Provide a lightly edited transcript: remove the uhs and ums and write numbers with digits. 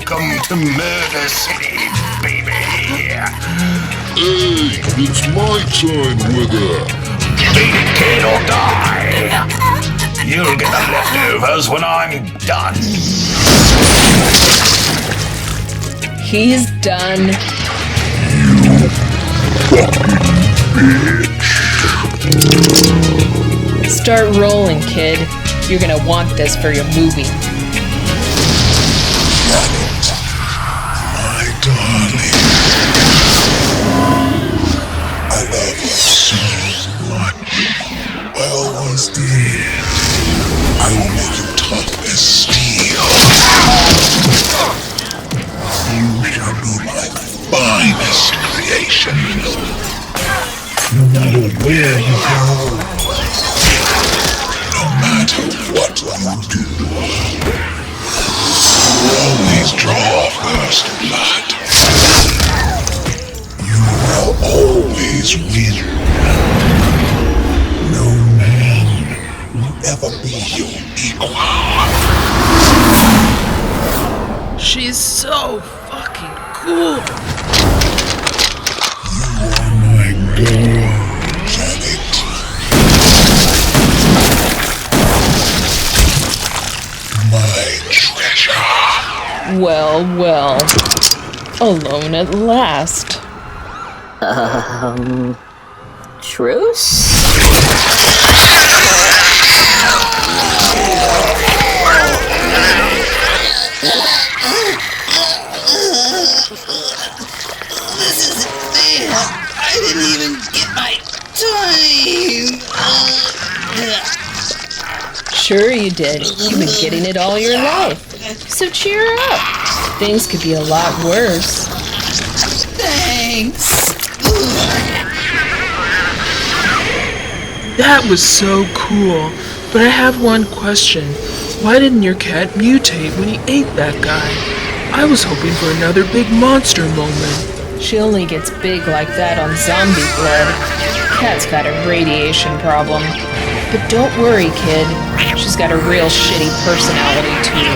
Welcome to Murder City, baby. Hey, it's my time with her. Beat it, kid, or die. You'll get the leftovers when I'm done. He's done. Start rolling, kid. You're gonna want this for your movie. My darling. I love you so much. Well, once dead, I will make you tough as steel. You shall be my finest creation. No matter where you go, no matter what you do, you always draw first blood. You will always win. No man will ever be your equal. She's so fucking cool. You are my gold, Janet. My treasure. Well. Alone at last. Truce? This isn't fair. I didn't even get my time. Sure you did. You've been getting it all your life. So cheer up. Things could be a lot worse. Thanks. That was so cool. But I have one question. Why didn't your cat mutate when he ate that guy? I was hoping for another big monster moment. She only gets big like that on zombie blood. Cat's got a radiation problem. But don't worry, kid. She's got a real shitty personality, too.